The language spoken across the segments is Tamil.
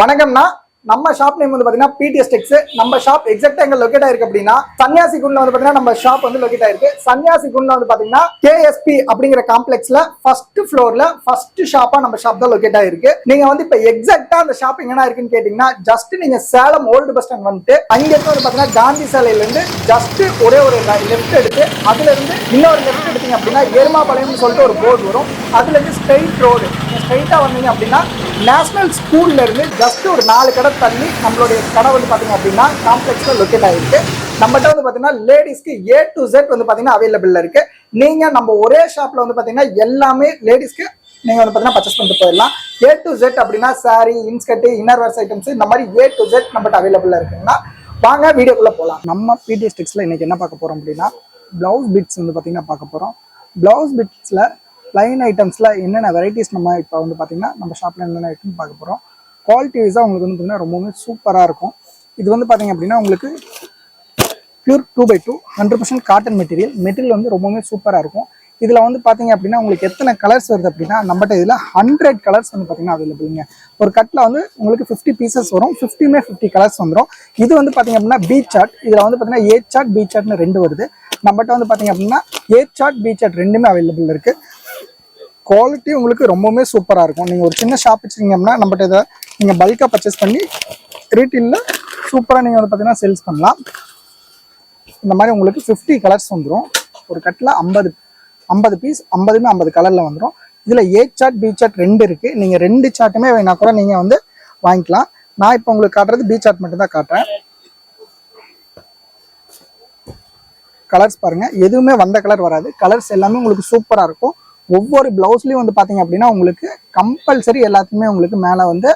வணக்கம்னா நம்ம ஷாப் நேம் வந்து பாத்தீங்கன்னா பிடிஎஸ் டெக்ஸ். நம்ம ஷாப் எக்ஸாக்ட்டா எங்க லொகேட் ஆயிருக்கு அப்படின்னா சன்னியாசி குண்ட்ல வந்து பாத்தீங்கன்னா நம்ம ஷாப் வந்து லொகேட் ஆயிருக்கு. சன்னியாசி குண்ட்ல வந்து பாத்தீங்கன்னா கேஎஸ்பி அப்படிங்கிற காம்ப்ளெக்ஸ்ல ஃபர்ஸ்ட் ஃப்ளோர்ல ஃபர்ஸ்ட் ஷாப்பா நம்ம ஷாப் தான் லொகேட் ஆயிருக்கு. நீங்க வந்து இப்ப எக்ஸாக்ட்டா அந்த ஷாப் எங்கனா இருக்குன்னு கேட்டீங்கன்னா ஜஸ்ட் நீங்க சேலம் ஓல்டு பஸ் ஸ்டாண்ட் வந்துட்டு அங்க இருந்து வந்து பாத்தீங்கன்னா காந்தி சாலையில இருந்து ஜஸ்ட் ஒரே ஒரு லெஃப்ட் எடுத்து அதுல இருந்து இன்னொரு லெஃப்ட் எடுத்தீங்க அப்படின்னா எருமாபாளையம்னு சொல்லிட்டு ஒரு போர்டு வரும். அதுல இருந்து ஸ்ட்ரெயிட் ரோடு ஸ்ட்ரெயிட்டா வந்தீங்க அப்படின்னா நேஷனல் ஸ்கூல்ல இருந்து ஜஸ்ட் ஒரு 4 கடை தள்ளி நம்மளுடைய கடை வந்து பாத்தீங்க அப்படின்னா காம்ப்ளெக்ஸ்ல லொகேட் ஆயிருக்கு. நம்மகிட்ட வந்து பாத்தீங்கன்னா லேடிஸ்க்கு A to Z வந்து பாத்தீங்கன்னா அவைலபிள் இருக்கு. நீங்க நம்ம ஒரே ஷாப்ல வந்து பாத்தீங்கன்னா எல்லாமே லேடிஸ்க்கு நீங்க வந்து பாத்தீங்கன்னா பர்ச்சேஸ் பண்ணிட்டு போயிடலாம். A to Z அப்படின்னா sorry, inskirt, inner wears items இந்த மாதிரி A to Z நம்மகிட்ட அவைலபிள் இருக்குன்னா வாங்க வீடியோக்குள்ள போகலாம். நம்ம பிடிஎஸ் டெக்ஸ்ல இன்னைக்கு என்ன பார்க்க போறோம் அப்படின்னா பிளவுஸ் பிட்ஸ் வந்து பாத்தீங்கன்னா பார்க்க போறோம். பிளவுஸ் பிட்ஸ்ல ப்ளைன் ஐட்டம்ஸில் என்னென்ன வெரைட்டிஸ் நம்ம இப்போ வந்து பார்த்திங்கன்னா நம்ம ஷாப்பில் என்னென்ன ஐட்டம் பார்க்க போகிறோம். குவாலிட்டி வைஸாக உங்களுக்கு வந்து பார்த்திங்கன்னா ரொம்பவுமே சூப்பராக இருக்கும். இது வந்து பார்த்திங்க அப்படின்னா உங்களுக்கு பியூர் 2x2 100% காட்டன் மெட்டீரியல் வந்து ரொம்பவுமே சூப்பராக இருக்கும். இதில் வந்து பார்த்திங்க அப்படின்னா உங்களுக்கு எத்தனை கலர்ஸ் வருது அப்படின்னா நம்மகிட்ட இதில் 100 கலர்ஸ் வந்து பார்த்திங்கன்னா அவைலபிள்ங்க. ஒரு கட்டில் வந்து உங்களுக்கு 50 பீசஸ் வரும். 50 கலர்ஸ் வந்துடும். இது வந்து பார்த்திங்க அப்படின்னா பி சார்ட். இதில் வந்து பார்த்திங்கன்னா ஏ சார்ட் பி சார்ட்னு 2 வருது. நம்மகிட்ட வந்து பார்த்திங்க அப்படின்னா ஏ சார்ட் பி சார்ட் ரெண்டுமே அவைலபிள் இருக்குது. குவாலிட்டி உங்களுக்கு ரொம்பவுமே சூப்பராக இருக்கும். நீங்கள் ஒரு சின்ன ஷாப் வச்சுருக்கீங்கன்னா நம்மகிட்ட இதை நீங்கள் பல்காக பர்ச்சேஸ் பண்ணி ரீட்டெயிலில் சூப்பராக நீங்கள் வந்து பார்த்தீங்கன்னா சேல்ஸ் பண்ணலாம். இந்த மாதிரி உங்களுக்கு 50 கலர்ஸ் வந்துடும். ஒரு கட்டில் 50 பீஸ் 50 கலரில் வந்துடும். இதில் ஏ சார்ட் பி சார்ட் 2 இருக்குது. நீங்கள் 2 சார்ட்டுமே வேணா கூட நீங்கள் வந்து வாங்கிக்கலாம். நான் இப்போ உங்களுக்கு காட்டுறது பி சார்ட் மட்டும் தான் காட்டுறேன். கலர்ஸ் பாருங்கள், எதுவுமே வந்த கலர் வராது. கலர்ஸ் எல்லாமே உங்களுக்கு சூப்பராக இருக்கும். ஒவ்வொரு பிளவுஸ்லையும் வந்து பார்த்தீங்க அப்படின்னா உங்களுக்கு கம்பல்சரி எல்லாத்துக்குமே உங்களுக்கு மேலே வந்து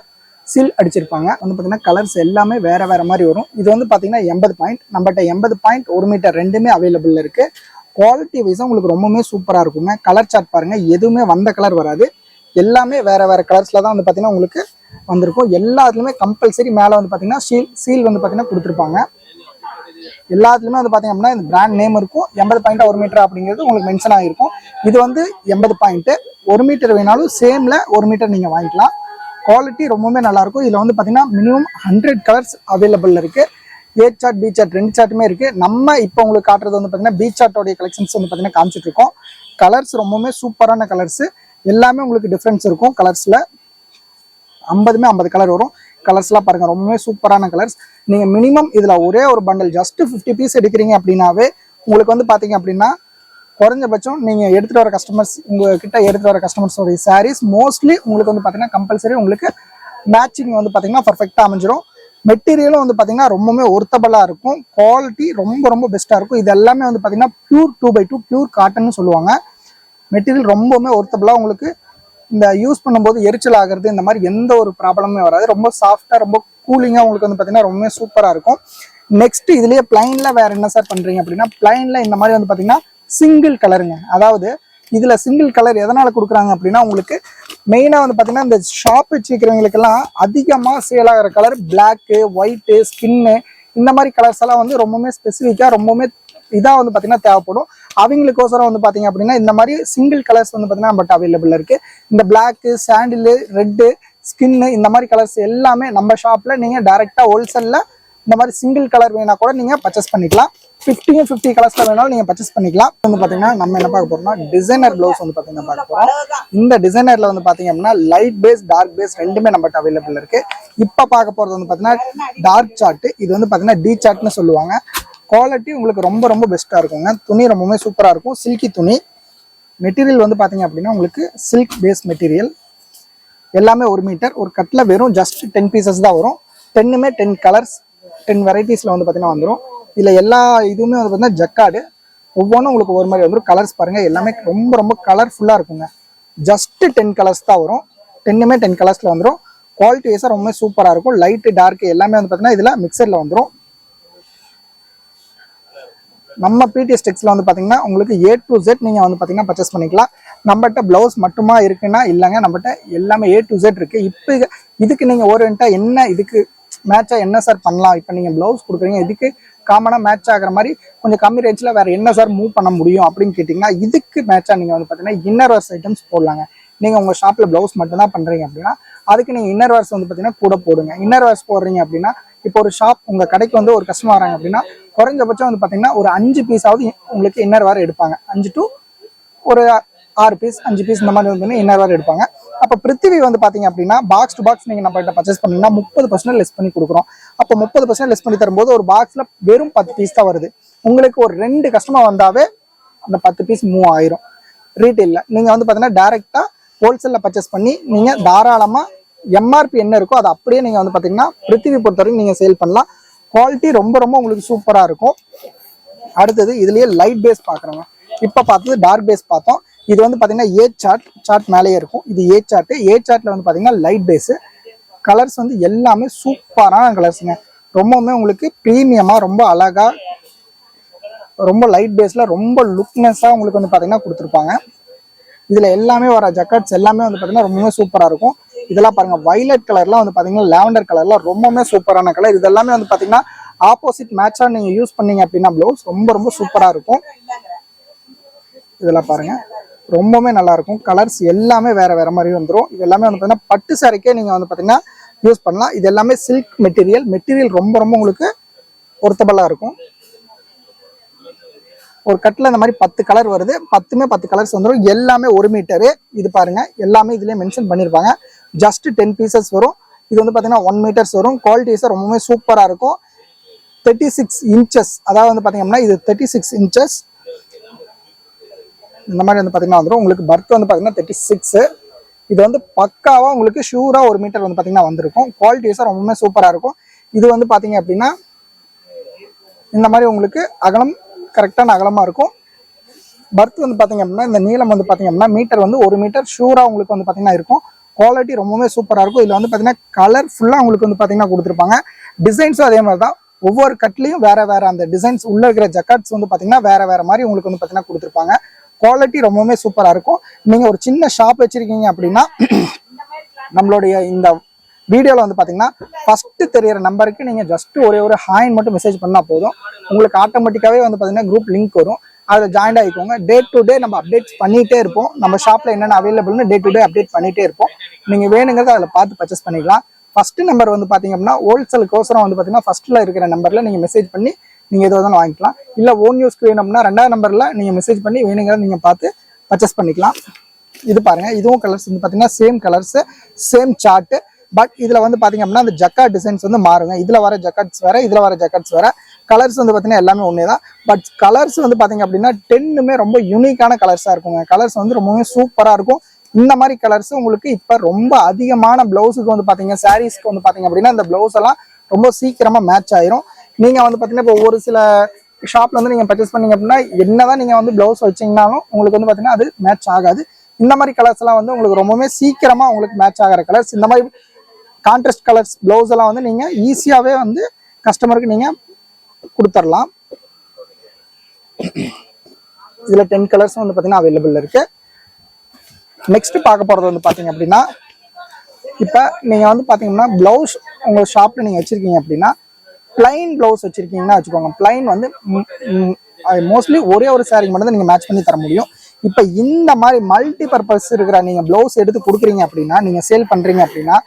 சீல் அடிச்சிருப்பாங்க. வந்து பார்த்தீங்கன்னா கலர்ஸ் எல்லாமே வேற வேற மாதிரி வரும். இது வந்து பார்த்தீங்கன்னா 80 பாயிண்ட். நம்மகிட்ட 80 பாயிண்ட் 1 மீட்டர் ரெண்டுமே அவைலபிள் இருக்கு. குவாலிட்டி வைஸாக உங்களுக்கு ரொம்பவுமே சூப்பராக இருக்குங்க. கலர் சார்ட் பாருங்க, எதுவுமே வந்த கலர் வராது. எல்லாமே வேற வேற கலர்ஸ்ல தான் வந்து பார்த்தீங்கன்னா உங்களுக்கு வந்திருக்கும். எல்லாத்துலையுமே கம்பல்சரி மேலே வந்து பார்த்தீங்கன்னா சீல் வந்து பார்த்தீங்கன்னா கொடுத்துருப்பாங்க. எல்லாத்துலயுமே வந்து பாத்தீங்க அப்படின்னா இந்த பிராண்ட் நேம் இருக்கும். 80 பாயிண்ட் 1 மீட்டர் அப்படிங்கிறது உங்களுக்கு மென்ஷன் ஆகிருக்கும். இது வந்து 80 பாயிண்ட் 1 மீட்டர் வேணாலும் சேம்ல 1 மீட்டர் நீங்க வாங்கிக்கலாம். குவாலிட்டி ரொம்பவே நல்லா இருக்கும். இதுல வந்து பாத்தீங்கன்னா மினிமம் 100 கலர்ஸ் அவைலபிள் இருக்கு. ஏ சார்ட் பி சார்ட் 2 சார்ட்டுமே இருக்கு. நம்ம இப்போ உங்களுக்கு காட்டுறது வந்து பாத்தீங்கன்னா பி சார்ட்டோடைய கலெக்ஷன்ஸ் வந்து பாத்தீங்கன்னா காமிச்சிட்டு இருக்கோம். கலர்ஸ் ரொம்பவுமே சூப்பரான கலர்ஸ். எல்லாமே உங்களுக்கு டிஃபரன்ஸ் இருக்கும். கலர்ஸ்ல 50 கலர் வரும். கலர்ஸ்லாம் பாருங்க, ரொம்பவே சூப்பரான கலர்ஸ். நீங்க மினிமம் இதுல ஒரே ஒரு பண்டல் ஜஸ்ட் 50 பீஸ் எடுக்கிறீங்க அப்படின்னாவே உங்களுக்கு வந்து பாத்தீங்க அப்படின்னா குறைஞ்சபட்சம் நீங்க எடுத்துட்டு வர கஸ்டமர்ஸ் உங்ககிட்ட எடுத்துட்டு வர கஸ்டமர்ஸோடைய சாரீஸ் மோஸ்ட்லி உங்களுக்கு வந்து பாத்தீங்கன்னா கம்பல்சரி உங்களுக்கு மேட்சிங் வந்து பாத்தீங்கன்னா பர்ஃபெக்டா அமைஞ்சிரும். மெட்டீரியலும் வந்து பாத்தீங்கன்னா ரொம்பவே ஒர்த்தபிளா இருக்கும். குவாலிட்டி ரொம்ப பெஸ்டா இருக்கும். இது எல்லாமே வந்து பாத்தீங்கன்னா பியூர் 2x2 பியூர் காட்டன் சொல்லுவாங்க. மெட்டீரியல் ரொம்பவுமே ஒர்த்தபிளா உங்களுக்கு இந்த யூஸ் பண்ணும்போது எரிச்சல் ஆகிறது இந்த மாதிரி எந்த ஒரு ப்ராப்ளமே வராது. ரொம்ப சாஃப்டா ரொம்ப கூலிங்கா உங்களுக்கு வந்து பாத்தீங்கன்னா ரொம்பவே சூப்பரா இருக்கும். நெக்ஸ்ட் இதுலயே பிளைன்ல வேற என்ன சார் பண்றீங்க அப்படின்னா பிளைன்ல இந்த மாதிரி வந்து பாத்தீங்கன்னா சிங்கிள் கலருங்க. அதாவது இதுல சிங்கிள் கலர் எதனால கொடுக்குறாங்க அப்படின்னா உங்களுக்கு மெயினா வந்து பாத்தீங்கன்னா இந்த ஷாப் வச்சுக்கிறவங்களுக்கெல்லாம் அதிகமா சேல் ஆகிற கலர் பிளாக்கு, ஒயிட்டு, ஸ்கின்னு இந்த மாதிரி கலர்ஸ் எல்லாம் வந்து ரொம்பவுமே ஸ்பெசிஃபிக்கா ரொம்பவுமே இதா வந்து பாத்தீங்கன்னா தேவைப்படும். அவங்களுக்கோசரம் வந்து பாத்தீங்க அப்படின்னா இந்த மாதிரி சிங்கிள் கலர்ஸ் வந்து பாத்தீங்கன்னா நம்மகிட்ட அவைலபிள் இருக்கு. இந்த பிளாக், சாண்டில், ரெட்டு, ஸ்கின்னு இந்த மாதிரி கலர்ஸ் எல்லாமே நம்ம ஷாப்ல நீங்க டைரக்டா ஹோல்சேல்ல இந்த மாதிரி சிங்கிள் கலர் வேணா கூட நீங்க பர்ச்சேஸ் பண்ணிக்கலாம். 50 கலர்ஸ்ல வேணாலும் நீங்க பர்ச்சேஸ் பண்ணிக்கலாம். வந்து பாத்தீங்கன்னா நம்ம என்ன பார்க்க போறோம்னா டிசைனர் பிளவுஸ் வந்து பாத்தீங்கன்னா பார்க்க போறோம். இந்த டிசைனர்ல வந்து பாத்தீங்க அப்படின்னா லைட் பேஸ் டார்க் பேஸ் ரெண்டுமே நம்மகிட்ட அவைலபிள் இருக்கு. இப்ப பார்க்க போறது வந்து பாத்தீங்கன்னா டார்க் சார்ட். இது வந்து பாத்தீங்கன்னா டி சார்ட்னு சொல்லுவாங்க. குவாலிட்டி உங்களுக்கு ரொம்ப பெஸ்டா இருக்குங்க. துணி ரொம்பவே சூப்பரா இருக்கும். சில்கி துணி. மெட்டீரியல் வந்து பாத்தீங்க அப்படின்னா உங்களுக்கு சில்க் பேஸ் மெட்டீரியல். எல்லாமே 1 மீட்டர். ஒரு கட்ல வெறும் ஜஸ்ட் 10 பீசஸ் தான் வரும். 10மே 10 கலர்ஸ் 10 வெரைட்டிஸ்ல வந்து பாத்தீங்கன்னா வந்துடும். இதுல எல்லா இதுவுமே வந்து பாத்தீங்கன்னா ஜக்கார்டு. ஒவ்வொன்றும் உங்களுக்கு ஒரு மாதிரி வந்துடும். கலர்ஸ் பாருங்க, எல்லாமே ரொம்ப கலர்ஃபுல்லா இருக்குங்க. ஜஸ்ட் 10 கலர்ஸ் தான் வரும். 10மே 10 கலர்ஸ்ல வந்துடும். குவாலிட்டி வைஸா ரொம்ப சூப்பரா இருக்கும். லைட் டார்க் எல்லாமே வந்து பாத்தீங்கன்னா இதுல மிக்சர்ல வந்துடும். நம்ம பிடிஎஸ் டெக்ஸ்ல வந்து பாத்தீங்கன்னா உங்களுக்கு A to Z நீங்க வந்து பாத்தீங்கன்னா பர்ச்சேஸ் பண்ணிக்கலாம். நம்மகிட்ட பிளவுஸ் மட்டுமா இருக்குன்னா இல்லைங்க, நம்மகிட்ட எல்லாமே A to Z இருக்கு. இப்போ இதுக்கு நீங்க ஓரியன்டா என்ன இதுக்கு மேட்சா என்ன சார் பண்ணலாம், இப்போ நீங்க பிளவுஸ் கொடுக்குறீங்க இதுக்கு காமனா மேட்ச் ஆகிற மாதிரி கொஞ்சம் கம்மி ரேஞ்சில் வேற என்ன சார் மூவ் பண்ண முடியும் அப்படின்னு கேட்டிங்கன்னா இதுக்கு மேட்சா நீங்க வந்து பாத்தீங்கன்னா இன்னர் வேர்ஸ் ஐட்டம்ஸ் போடலாங்க. நீங்க உங்க ஷாப்ல பிளவுஸ் மட்டும் தான் பண்றீங்க அப்படின்னா அதுக்கு நீங்கள் இன்னர் வேர்ஸ் வந்து பார்த்தீங்கன்னா கூட போடுங்க. இன்னர் வேர்ஸ் போடுறீங்க அப்படின்னா இப்போ ஒரு ஷாப் உங்கள் கடைக்கு வந்து ஒரு கஸ்டமர் வராங்க அப்படின்னா குறைஞ்சபட்சம் வந்து பார்த்தீங்கன்னா ஒரு 5 பீஸாவது உங்களுக்கு இன்னர் வேர் எடுப்பாங்க. 5 to ஒரு 6 பீஸ் 5 பீஸ் இந்த மாதிரி வந்து இன்னர் வேர் எடுப்பாங்க. அப்போ பிருத்திவி வந்து பார்த்தீங்க அப்படின்னா பாக்ஸ் டு பாக்ஸ் நீங்கள் நம்ம கிட்ட பர்ச்சேஸ் பண்ணீங்கன்னா 30% லெஸ் பண்ணி கொடுக்குறோம். அப்போ 30% லெஸ் பண்ணி தரும்போது ஒரு பாக்ஸில் வெறும் 10 பீஸ் தான் வருது. உங்களுக்கு ஒரு 2 கஸ்டமர் வந்தாவே அந்த 10 பீஸ் மூவ் ஆயிரும். ரீட்டெயிலில் நீங்கள் வந்து பார்த்தீங்கன்னா டேரெக்டாக ஹோல்சேலில் பர்ச்சேஸ் பண்ணி நீங்கள் தாராளமாக எம்ஆர்பி என்ன இருக்கோ அதை அப்படியே நீங்கள் வந்து பார்த்தீங்கன்னா பிருத்திவி பொறுத்த வரைக்கும் நீங்கள் சேல் பண்ணலாம். குவாலிட்டி ரொம்ப ரொம்ப உங்களுக்கு சூப்பராக இருக்கும். அடுத்தது இதுலேயே லைட் பேஸ் பார்க்குறோங்க. இப்போ பார்த்தது டார்க் பேஸ் பார்த்தோம். இது வந்து பார்த்தீங்கன்னா ஏ சார்ட் மேலேயே இருக்கும். இது ஏ சார்ட்டில் வந்து பார்த்தீங்கன்னா லைட் பேஸு. கலர்ஸ் வந்து எல்லாமே சூப்பரான கலர்ஸுங்க. ரொம்பவுமே உங்களுக்கு ப்ரீமியமாக ரொம்ப அழகாக ரொம்ப லைட் பேஸில் ரொம்ப லுக்னஸாக உங்களுக்கு வந்து பார்த்தீங்கன்னா கொடுத்துருப்பாங்க. இதில் எல்லாமே வர ஜக்கெட்ஸ் எல்லாமே வந்து பார்த்தீங்கன்னா ரொம்பவே சூப்பராக இருக்கும். இதெல்லாம் பாருங்கள் வைலட் கலர்லாம் வந்து பார்த்தீங்கன்னா லாவெண்டர் கலர்லாம் ரொம்பவுமே சூப்பரான கலர். இதெல்லாமே வந்து பார்த்தீங்கன்னா ஆப்போசிட் மேட்சாக நீங்கள் யூஸ் பண்ணீங்க அப்படின்னா ப்ளவுஸ் ரொம்ப ரொம்ப சூப்பராக இருக்கும். இதெல்லாம் பாருங்கள் ரொம்பவுமே நல்லாயிருக்கும். கலர்ஸ் எல்லாமே வேறு வேறு மாதிரி வந்துடும். இது எல்லாமே வந்து பார்த்தீங்கன்னா பட்டு சாரிக்கே நீங்கள் வந்து பார்த்தீங்கன்னா யூஸ் பண்ணலாம். இது எல்லாமே சில்க் மெட்டீரியல் ரொம்ப ரொம்ப உங்களுக்கு ஒர்த்தபுளாக இருக்கும். ஒரு கட்டில் இந்த மாதிரி 10 கலர் வருது. 10 கலர்ஸ் வந்துடும். எல்லாமே 1 மீட்டரு. இது பாருங்க எல்லாமே இதுலேயே மென்ஷன் பண்ணியிருப்பாங்க. ஜஸ்ட் 10 பீசஸ் வரும். இது வந்து பார்த்தீங்கன்னா 1 மீட்டர்ஸ் வரும். குவாலிட்டிஸாக ரொம்பவே சூப்பராக இருக்கும். 36 இன்ச்சஸ் அதாவது வந்து பார்த்தீங்கன்னா இது 36 இன்ச்சஸ் இந்த மாதிரி வந்து பார்த்தீங்கன்னா வந்துடும். உங்களுக்கு பர்த் வந்து பார்த்தீங்கன்னா 36. இது வந்து பக்காவாக உங்களுக்கு ஷூராக 1 மீட்டர் வந்து பார்த்தீங்கன்னா வந்திருக்கும். குவாலிட்டிஸாக ரொம்பவே சூப்பராக இருக்கும். இது வந்து பார்த்தீங்க அப்படின்னா இந்த மாதிரி உங்களுக்கு அகலம் கரெக்டான அகலமாக இருக்கும். பர்த் வந்து பார்த்தீங்க அப்படின்னா இந்த நீளம் வந்து பார்த்தீங்க அப்படின்னா மீட்டர் வந்து 1 மீட்டர் ஷூராக உங்களுக்கு வந்து பார்த்தீங்கன்னா இருக்கும். குவாலிட்டி ரொம்பவே சூப்பராக இருக்கும். இதில் வந்து பார்த்தீங்கன்னா கலர் ஃபுல்லாக உங்களுக்கு வந்து பார்த்தீங்கன்னா கொடுத்துருப்பாங்க. டிசைன்ஸும் அதே மாதிரி தான். ஒவ்வொரு கட்லையும் வேற வேற அந்த டிசைன்ஸ் உள்ள இருக்கிற ஜக்கெட்ஸ் வந்து பார்த்தீங்கன்னா வேற வேற மாதிரி உங்களுக்கு வந்து பார்த்தீங்கன்னா கொடுத்துருப்பாங்க. குவாலிட்டி ரொம்பவுமே சூப்பராக இருக்கும். நீங்கள் ஒரு சின்ன ஷாப் வச்சிருக்கீங்க அப்படின்னா நம்மளுடைய இந்த வீடியோவில் வந்து பார்த்தீங்கன்னா ஃபஸ்ட்டு தெரியிற நம்பருக்கு நீங்கள் ஜஸ்ட் ஒரே ஒரு ஹாய் மட்டும் மெசேஜ் பண்ணால் போதும். உங்களுக்கு ஆட்டோமேட்டிக்காகவே வந்து பார்த்தீங்கன்னா குரூப் லிங்க் வரும். அதில் ஜாயின் ஆகிக்கோங்க. டே டு டே நம்ம அப்டேட்ஸ் பண்ணிகிட்டே இருப்போம். நம்ம ஷாப்பில் என்னென்ன அவைலபிள்னு டே டு டே அப்டேட் பண்ணிகிட்டே இருப்போம். நீங்கள் வேணுங்கிறத அதில் பார்த்து பர்ச்சேஸ் பண்ணிக்கலாம். ஃபஸ்ட்டு நம்பர் வந்து பார்த்தீங்க அப்படின்னா ஹோல்சேலுக்கோசரம் வந்து பார்த்தீங்கன்னா ஃபஸ்ட்டில் இருக்கிற நம்பரில் நீங்கள் மெசேஜ் பண்ணி நீங்கள் எதுவும் வாங்கிக்கலாம். இல்லை ஓன் யூஸ்க்கு வேணும்னா 2வது நம்பரில் நீங்கள் மெசேஜ் பண்ணி வேணுங்கிறத நீங்கள் பார்த்து பர்ச்சேஸ் பண்ணிக்கலாம். இது பாருங்கள் இதுவும் கலர்ஸ் வந்து பார்த்தீங்கன்னா same colours same chart. But இதில் வந்து பார்த்தீங்க அப்படின்னா அந்த ஜக்காட் டிசைன்ஸ் வந்து மாறுங்க. இதில் வர ஜக்கட்ஸ் வேறு இதில் வர ஜக்கட்ஸ் வேறு. கலர்ஸ் வந்து பார்த்தீங்கன்னா எல்லாமே ஒன்றே தான். பட் கலர்ஸ் வந்து பார்த்தீங்க அப்படின்னா 10மே ரொம்ப யூனிக்கான கலர்ஸாக இருக்குங்க. கலர்ஸ் வந்து ரொம்பவே சூப்பராக இருக்கும். இந்த மாதிரி கலர்ஸ் உங்களுக்கு இப்போ ரொம்ப அதிகமான ப்ளவுஸுக்கு வந்து பார்த்தீங்க சாரீஸ்க்கு வந்து பார்த்தீங்க அப்படின்னா இந்த ப்ளவுஸ் எல்லாம் ரொம்ப சீக்கிரமாக மேட்ச் ஆயிரும். நீங்கள் வந்து பார்த்தீங்கன்னா இப்போ ஒரு சில ஷாப்ல வந்து நீங்கள் பர்ச்சேஸ் பண்ணீங்க அப்படின்னா என்னதான் நீங்கள் வந்து ப்ளவுஸ் வச்சிங்கனாலும் உங்களுக்கு வந்து பார்த்தீங்கன்னா அது மேட்ச் ஆகாது. இந்த மாதிரி கலர்ஸ் எல்லாம் வந்து உங்களுக்கு ரொம்பவே சீக்கிரமாக உங்களுக்கு மேட்ச் ஆகிற கலர்ஸ். இந்த மாதிரி கான்ட்ராஸ்ட் கலர்ஸ் ப்ளவுஸ் எல்லாம் வந்து நீங்கள் ஈஸியாகவே வந்து கஸ்டமருக்கு நீங்கள் கொடுத்துடலாம். இதில் 10 கலர்ஸ் வந்து பார்த்தீங்கன்னா அவைலபிள் இருக்கு. நெக்ஸ்ட் பார்க்க போகிறது வந்து பார்த்தீங்க அப்படின்னா இப்போ நீங்கள் வந்து பார்த்தீங்கன்னா ப்ளவுஸ் உங்கள் ஷாப்பில் நீங்கள் வச்சுருக்கீங்க அப்படின்னா பிளைன் ப்ளவுஸ் வச்சுருக்கீங்கன்னா வச்சுக்கோங்க. பிளைன் வந்து மோஸ்ட்லி ஒரே ஒரு சாரீ மட்டும் தான் நீங்கள் மேட்ச் பண்ணி தர முடியும். இப்போ இந்த மாதிரி மல்டி பர்பஸ் இருக்கிற நீங்கள் ப்ளவுஸ் எடுத்து கொடுக்குறீங்க அப்படின்னா நீங்கள் சேல் பண்ணுறீங்க அப்படின்னா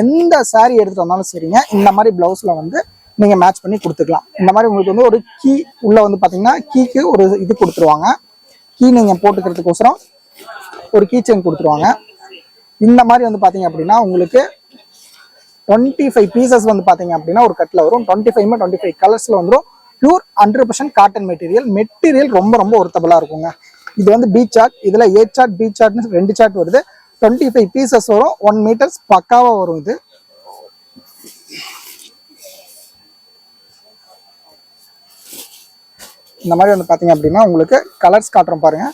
எந்த சாரீ எடுத்துகிட்டு வந்தாலும் சரிங்க இந்த மாதிரி ப்ளவுஸில் வந்து நீங்கள் மேட்ச் பண்ணி கொடுத்துக்கலாம். இந்த மாதிரி உங்களுக்கு வந்து ஒரு கீ உள்ளே வந்து பார்த்தீங்கன்னா கீக்கு ஒரு இது கொடுத்துருவாங்க. கீ நீங்கள் போட்டுக்கிறதுக்கோசரம் ஒரு கீ செயின் கொடுத்துருவாங்க. இந்த மாதிரி வந்து பார்த்தீங்க அப்படின்னா உங்களுக்கு 25 பீசஸ் வந்து பார்த்தீங்க அப்படின்னா ஒரு கட்டில் வரும். 25 கலர்ஸில் வந்துடும். பியூர் 100% காட்டன் மெட்டீரியல் ரொம்ப ரொம்ப ஒர்த்தபுளாக இருக்குங்க. இது வந்து பி சார்ட். இதில் ஏ சார்ட் பி சார்ட்னு 2 சார்ட் வருது. 25 பீசஸ் வரும். 1 மீட்டர்ஸ் பக்காவாக வரும். இது இந்த மாதிரி வந்து பார்த்தீங்க அப்படின்னா உங்களுக்கு கலர்ஸ் காட்டுறோம் பாருங்க.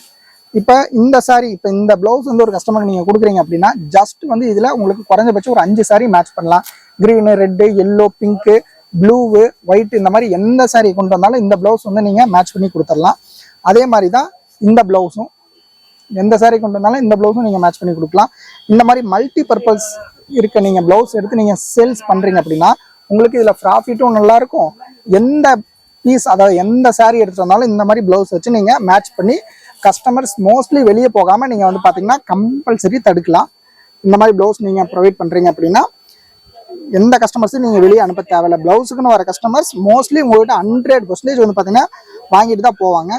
இப்போ இந்த சாரீ இப்போ இந்த ப்ளவுஸ் வந்து ஒரு கஸ்டமருக்கு நீங்கள் கொடுக்குறீங்க அப்படின்னா ஜஸ்ட் வந்து இதில் உங்களுக்கு குறைஞ்சபட்சம் ஒரு 5 சாரீ மேட்ச் பண்ணலாம். Green, red, yellow, pink, blue, white இந்த மாதிரி எந்த சாரீ கொண்டு வந்தாலும் இந்த ப்ளவுஸ் வந்து நீங்கள் மேட்ச் பண்ணி கொடுத்துடலாம். அதே மாதிரி தான் இந்த ப்ளவுஸும் எந்த சாரீ கொண்டு வந்தாலும் இந்த ப்ளவுஸும் நீங்கள் மேட்ச் பண்ணி கொடுக்கலாம். இந்த மாதிரி மல்டி பர்பஸ் இருக்க நீங்கள் ப்ளவுஸ் எடுத்து நீங்கள் சேல்ஸ் பண்ணுறீங்க அப்படின்னா உங்களுக்கு இதில் ப்ராஃபிட்டும் நல்லாயிருக்கும். எந்த பீஸ் அதாவது எந்த சாரீ எடுத்துகிட்டு வந்தாலும் இந்த மாதிரி ப்ளவுஸ் வச்சு நீங்கள் மேட்ச் பண்ணி கஸ்டமர்ஸ் மோஸ்ட்லி வெளியே போகாமல் நீங்கள் வந்து பார்த்தீங்கன்னா கம்பல்சரி தடுக்கலாம். இந்த மாதிரி ப்ளவுஸ் நீங்கள் ப்ரொவைட் பண்ணுறீங்க அப்படின்னா எந்த கஸ்டமர்ஸும் நீங்கள் வெளியே அனுப்ப தேவையில்ல. ப்ளவுஸுக்குன்னு வர கஸ்டமர்ஸ் மோஸ்ட்லி உங்கள்கிட்ட 100% வந்து பார்த்தீங்கன்னா வாங்கிட்டு தான் போவாங்க.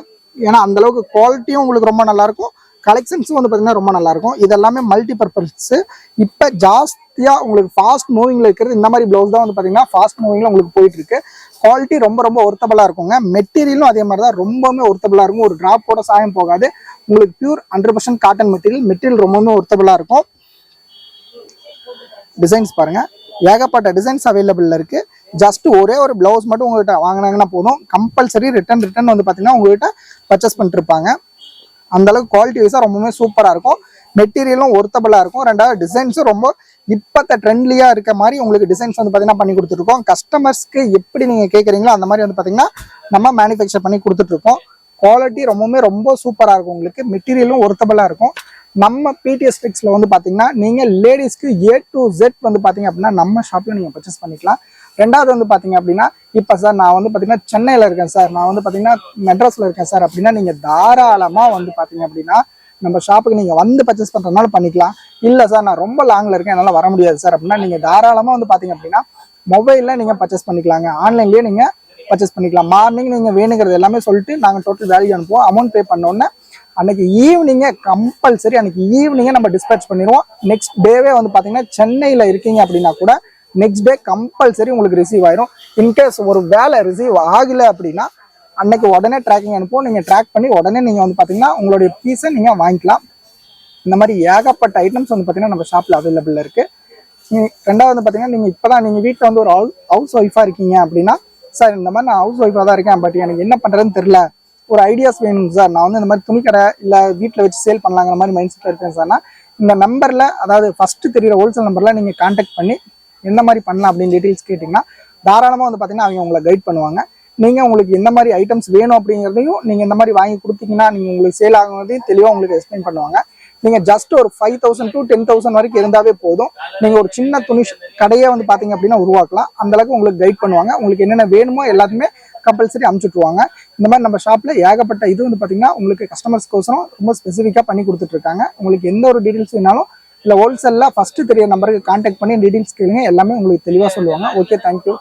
ஏன்னா அந்தளவுக்கு குவாலிட்டியும் உங்களுக்கு ரொம்ப நல்லாயிருக்கும், கலெக்ஷன்ஸும் வந்து பார்த்தீங்கன்னா ரொம்ப நல்லாயிருக்கும். இதெல்லாமே மல்டி பர்பஸ். இப்போ ஜாஸ்தியாக உங்களுக்கு ஃபாஸ்ட் மூவிங்கில் இருக்கிறது இந்த மாதிரி ப்ளவுஸ் தான் வந்து பார்த்தீங்கன்னா ஃபாஸ்ட் மூவிங்கில் உங்களுக்கு போயிட்டுருக்கு. குவாலிட்டி ரொம்ப ரொம்ப ஒர்த்தபுளாக இருக்குங்க. மெட்டீரியலும் அதே மாதிரி தான் ரொம்பவுமே ஒர்த்தபுளாக இருக்கும். ஒரு ட்ராப் கூட சாயம் போகாது. உங்களுக்கு பியூர் 100% காட்டன் மெட்டீரியல் ரொம்பவுமே ஒர்த்தபுளாக இருக்கும். டிசைன்ஸ் பாருங்கள், ஏகப்பட்ட டிசைன்ஸ் அவைலபிள் இருக்குது. ஜஸ்ட் ஒரே ஒரு ப்ளவுஸ் மட்டும் உங்கள்கிட்ட வாங்கினாங்கன்னா போதும், கம்பல்சரி ரிட்டன் வந்து பார்த்தீங்கன்னா உங்கள்கிட்ட பர்ச்சேஸ் பண்ணிட்டுருப்பாங்க. அந்தளவுக்கு குவாலிட்டி வைஸாக ரொம்பவுமே சூப்பராக இருக்கும். மெட்டீரியலும் ஒர்த்தபுளாக இருக்கும். ரெண்டாவது டிசைன்ஸும் ரொம்ப இப்போத்த ட்ரெண்ட்லியாக இருக்க மாதிரி உங்களுக்கு டிசைன்ஸ் வந்து பார்த்தீங்கன்னா பண்ணி கொடுத்துட்ருக்கோம். கஸ்டமர்ஸ்க்கு எப்படி நீங்கள் கேட்குறீங்களோ அந்த மாதிரி வந்து பார்த்தீங்கன்னா நம்ம மேனுஃபேக்சர் பண்ணி கொடுத்துட்ருக்கோம். குவாலிட்டி ரொம்பவுமே ரொம்ப சூப்பராக இருக்கும். உங்களுக்கு மெட்டீரியலும் ஒர்த்தபுளாக இருக்கும். நம்ம பிடிஎஸ் டெக்ஸ்ல வந்து பார்த்தீங்கன்னா நீங்கள் லேடிஸ்க்கு A to Z வந்து பார்த்தீங்க அப்படின்னா நம்ம ஷாப்பில் நீங்கள் பர்ச்சேஸ் பண்ணிக்கலாம். ரெண்டாவது வந்து பார்த்தீங்க அப்படின்னா இப்போ சார் நான் வந்து பார்த்தீங்கன்னா சென்னையில் இருக்கேன் சார், நான் வந்து பார்த்தீங்கன்னா மெட்ராஸில் இருக்கேன் சார் அப்படின்னா நீங்கள் தாராளமாக வந்து பார்த்தீங்க அப்படின்னா நம்ம ஷாப்புக்கு நீங்கள் வந்து பர்ச்சேஸ் பண்ணுறதுனால பண்ணிக்கலாம். இல்லை சார் நான் ரொம்ப லாங்கில் இருக்கேன் என்னால் வர முடியாது சார் அப்படின்னா நீங்கள் தாராளமாக வந்து பார்த்தீங்க அப்படின்னா மொபைலில் நீங்கள் பர்ச்சேஸ் பண்ணிக்கலாங்க. ஆன்லைன்லேயே நீங்கள் பர்ச்சேஸ் பண்ணிக்கலாம். மார்னிங் நீங்கள் வேணுங்கிறது எல்லாமே சொல்லிட்டு நாங்கள் டோட்டல் வேல்யூ அனுப்புவோம். அமௌண்ட் பே பண்ணோன்னே அன்னைக்கு ஈவினிங்கே கம்பல்சரி அன்னைக்கு ஈவினிங்கே நம்ம டிஸ்பேச் பண்ணிடுவோம். நெக்ஸ்ட் டேவே வந்து பார்த்தீங்கன்னா சென்னையில் இருக்கீங்க அப்படின்னா கூட நெக்ஸ்ட் டே கம்பல்சரி உங்களுக்கு ரிசீவ் ஆயிரும். இன்கேஸ் ஒரு வேலை ரிசீவ் ஆகலை அப்படின்னா அன்னைக்கு உடனே ட்ராக்கிங் அனுப்புவோம். நீங்கள் ட்ராக் பண்ணி உடனே நீங்கள் வந்து பார்த்தீங்கன்னா உங்களுடைய பீஸை நீங்கள் வாங்கிக்கலாம். இந்த மாதிரி ஏகப்பட்ட ஐட்டம்ஸ் வந்து பார்த்தீங்கன்னா நம்ம ஷாப்பில் அவைலபிள் இருக்குது. ரெண்டாவது வந்து பார்த்தீங்கன்னா நீங்கள் இப்போ தான் நீங்கள் வீட்டில் வந்து ஒரு ஹவுஸ் ஒய்ஃபாக இருக்கீங்க அப்படின்னா சார் இந்த மாதிரி நான் ஹவுஸ் ஒய்ஃபாக தான் இருக்கேன், பட் எனக்கு என்ன பண்ணுறதுன்னு தெரில, ஒரு ஐடியாஸ் வேணும் சார், நான் வந்து இந்த மாதிரி துணிக்கடை இல்லை வீட்டில் வச்சு சேல் பண்ணலாங்கிற மாதிரி மைண்ட் செட்டில் இருக்கேன் சார்னா இந்த நம்பரில், அதாவது ஃபஸ்ட்டு தெரியுற ஹோல்சேல் நம்பரில் நீங்கள் கான்டாக்ட் பண்ணி எந்த மாதிரி பண்ணலாம் அப்படின்னு டீட்டெயில்ஸ் கேட்டிங்கன்னா தாராளமாக வந்து பார்த்தீங்கன்னா அவங்க உங்களை கைட் பண்ணுவாங்க. நீங்கள் உங்களுக்கு எந்த மாதிரி ஐட்டம்ஸ் வேணும் அப்படிங்கிறதையும் நீங்கள் இந்த மாதிரி வாங்கி கொடுத்தீங்கன்னா நீங்கள் உங்களுக்கு சேல் ஆகுறதையும் தெளிவாக உங்களுக்கு எக்ஸ்பிளைன் பண்ணுவாங்க. நீங்கள் ஜஸ்ட் ஒரு 5,000 to 10,000 வரைக்கும் இருந்தாவே போதும். நீங்கள் ஒரு சின்ன துணி கடையே வந்து பார்த்தீங்க அப்படின்னா உருவாக்கலாம். அந்தளவுக்கு உங்களுக்கு கைட் பண்ணுவாங்க. உங்களுக்கு என்னென்ன வேணுமோ எல்லாத்தையுமே கம்பல்சரி அனுப்பிச்சுட்ருவாங்க. இந்த மாதிரி நம்ம ஷாப்பில் ஏகப்பட்ட இது வந்து பார்த்தீங்கன்னா உங்களுக்கு கஸ்டமர்ஸ்க்கோசரம் ரொம்ப ஸ்பெசிஃபிக்காக பண்ணி கொடுத்துட்ருக்காங்க. உங்களுக்கு எந்த ஒரு டீட்டெயில்ஸ் வேணாலும் இல்லை ஹோல்சேலில் ஃபஸ்ட்டு தெரிய நம்பருக்கு கான்டாக்ட் பண்ணி டீட்டெயில்ஸ் கேளுங்க, எல்லாமே உங்களுக்கு தெளிவாக சொல்லுவாங்க. Okay, thank you.